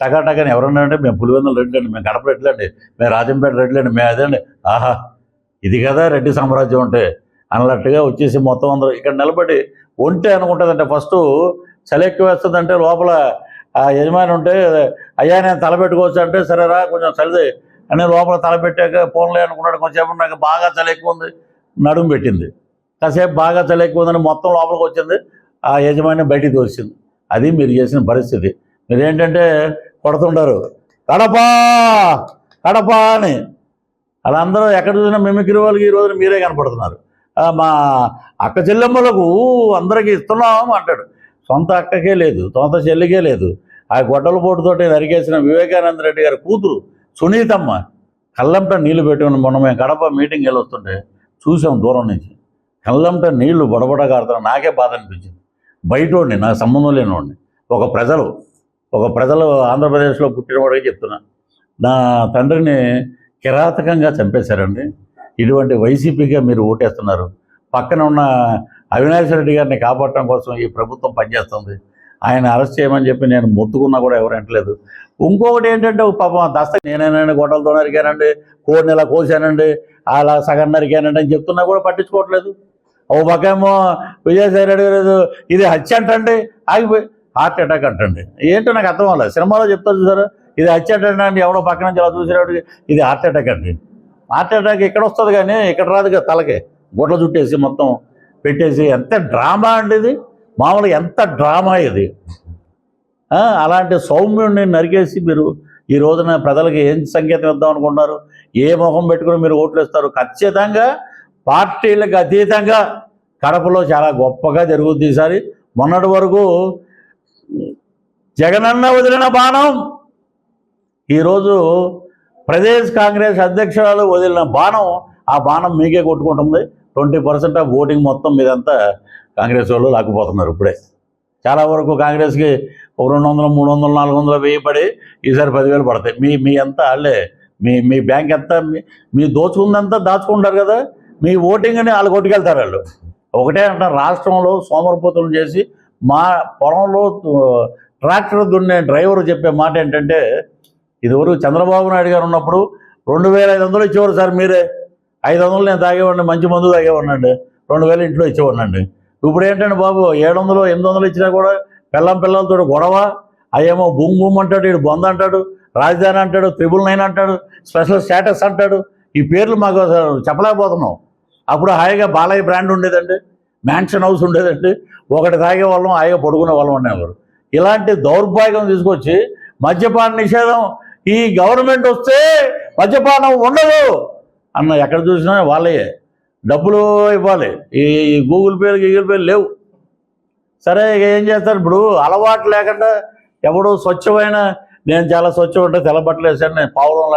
టకాటకని ఎవరన్నా అంటే మేము పులివెందుల రెడ్డి అండి, మేము కడప రెడ్డి అండి, మేము రాజంపేట రెడ్డి అండి, మేము అదండి. ఆహా, ఇది కదా రెడ్డి సామ్రాజ్యం అంటే అన్నట్టుగా వచ్చేసి మొత్తం అందరూ ఇక్కడ నిలబడి ఒంటే అనుకుంటుందంటే ఫస్ట్ చలి ఎక్కువ వేస్తుందంటే లోపల ఆ యజమాని ఉంటే అయ్యా నేను తలపెట్టుకోవచ్చు అంటే సరేరా కొంచెం చలిది అని లోపల తలపెట్టాక ఫోన్లే అనుకున్నాడు. కొంచెంసేపు నాకు బాగా చలి ఎక్కువ ఉంది, నడుము పెట్టింది. కాసేపు బాగా చలి ఎక్కువ ఉందని మొత్తం లోపలికి వచ్చింది, ఆ యజమాని బయటికి తోసింది. అది మీరు చేసిన పరిస్థితి. మీరేంటంటే కొడుతుంటారు కడప కడప అని. అలా అందరూ ఎక్కడ చూసినా మిమిక్రీ వాళ్ళకి ఈ రోజున మీరే కనపడుతున్నారు. మా అక్క చెల్లెమ్మలకు అందరికీ ఇస్తున్నాం అంటాడు. సొంత అక్కకే లేదు, సొంత చెల్లికే లేదు. ఆ గొడ్డల పోటుతోటి నరికేసిన వివేకానంద రెడ్డి గారి కూతురు సునీతమ్మ కళ్ళంట నీళ్లు పెట్టుకుని మొన్న మేము కడప మీటింగ్ వెళ్ళి వస్తుంటే చూసాం దూరం నుంచి. కళ్ళంట నీళ్లు బొడబొడ కారుతాను. నాకే బాధ అనిపించింది. బయటోడిని, నాకు సంబంధం లేనివాడిని, ఒక ప్రజలు ఆంధ్రప్రదేశ్లో పుట్టినవాడికి చెప్తున్నా, నా తండ్రిని కిరాతకంగా చంపేశారండి. ఇటువంటి వైసీపీగా మీరు ఓటేస్తున్నారు. పక్కన ఉన్న అవినాష్ రెడ్డి గారిని కాపాడటం కోసం ఈ ప్రభుత్వం పనిచేస్తుంది. ఆయన అరెస్ట్ చేయమని చెప్పి నేను మొత్తుకున్నా కూడా ఎవరు అంటలేదు. ఇంకొకటి ఏంటంటే పాపం నేనేనండి గొడ్డలతో నరికానండి, కోడిని ఇలా కోసానండి, అలా సగం నరికానండి అని చెప్తున్నా కూడా పట్టించుకోవట్లేదు. ఓ పక్కేమో విజయసాయి రెడ్డి గారు ఇది హత్య అంటండి, ఆగిపోయి హార్ట్ అటాక్ అంటండి. ఏంటో నాకు అర్థం అవ్వలేదు. సినిమాలో చెప్తారు చూసారు, ఇది హత్య అంటండి, ఎవడో పక్క నుంచి అలా చూసేవాడికి ఇది హార్ట్ అటాక్ అండి. హార్ట్ అటాక్ ఇక్కడ వస్తుంది కానీ ఇక్కడ రాదు కదా, తలకే గుడ్ల చుట్టేసి మొత్తం పెట్టేసి. ఎంత డ్రామా అండి ఇది, మామూలుగా ఎంత డ్రామా ఇది. అలాంటి సౌమ్యుడిని నరికేసి మీరు ఈ రోజున ప్రజలకు ఏం సంకేతం ఇద్దాం అనుకుంటున్నారు? ఏ మొహం పెట్టుకుని మీరు ఓట్లు ఇస్తారు? ఖచ్చితంగా పార్టీలకు అతీతంగా కడపలో చాలా గొప్పగా జరుగుతుంది ఈసారి. మొన్నటి వరకు జగనన్న వదిలిన బాణం ఈరోజు ప్రదేశ్ కాంగ్రెస్ అధ్యక్షురాలు వదిలిన బాణం, ఆ బాణం మీకే కొట్టుకుంటుంది. 20% ఆఫ్ ఓటింగ్ మొత్తం మీదంతా కాంగ్రెస్ వాళ్ళు లాక్కుపోతున్నారు. ఇప్పుడే చాలా వరకు కాంగ్రెస్కి ఒక 200, 300, 400 వెయ్యి పడి ఈసారి 10,000 పడతాయి. మీ అంతా వాళ్ళే, మీ బ్యాంక్ అంతా మీ దోచుకుందంతా దాచుకుంటారు కదా, మీ ఓటింగ్ని వాళ్ళు కొట్టుకెళ్తారు. వాళ్ళు ఒకటే అంటారు, రాష్ట్రంలో సోమరపోతులు చేసి మా పొలంలో ట్రాక్టర్ దున్నే డ్రైవర్ చెప్పే మాట ఏంటంటే, ఇదివరకు చంద్రబాబు నాయుడు గారు ఉన్నప్పుడు 2,500 ఇచ్చేవారు సార్, మీరే 500 నేను తాగేవాడిని, మంచి మందు తాగేవాడినండి, 2,000 ఇంట్లో ఇచ్చేవాడినండి. ఇప్పుడు ఏంటంటే బాబు 700, 800 ఇచ్చినా కూడా పిల్లలతో గొడవ. అయ్యేమో బూమ్ బూమ్ అంటాడు, ఇటు బొంద అంటాడు, రాజధాని అంటాడు, 999 అంటాడు, స్పెషల్ స్టేటస్ అంటాడు. ఈ పేర్లు మాకు చెప్పలేకపోతున్నాం. అప్పుడు హాయిగా బాలయ్య బ్రాండ్ ఉండేదండి, మ్యాన్షన్ హౌస్ ఉండేదండి, ఒకటి తాగే వాళ్ళం, హాయిగా పడుకునే వాళ్ళం ఉండేవారు. ఇలాంటి దౌర్భాగ్యం తీసుకొచ్చి మద్యపాన నిషేధం, ఈ గవర్నమెంట్ వస్తే మద్యపానం ఉండదు అన్న ఎక్కడ చూసినా వాళ్ళయే డబ్బులు ఇవ్వాలి. ఈ గూగుల్ పేలు లేవు. సరే ఏం చేస్తారు ఇప్పుడు? అలవాటు లేకుండా ఎవడో స్వచ్ఛమైన, నేను చాలా స్వచ్ఛం అంటే తెల్లబట్టలు వేసాను, నేను పావులం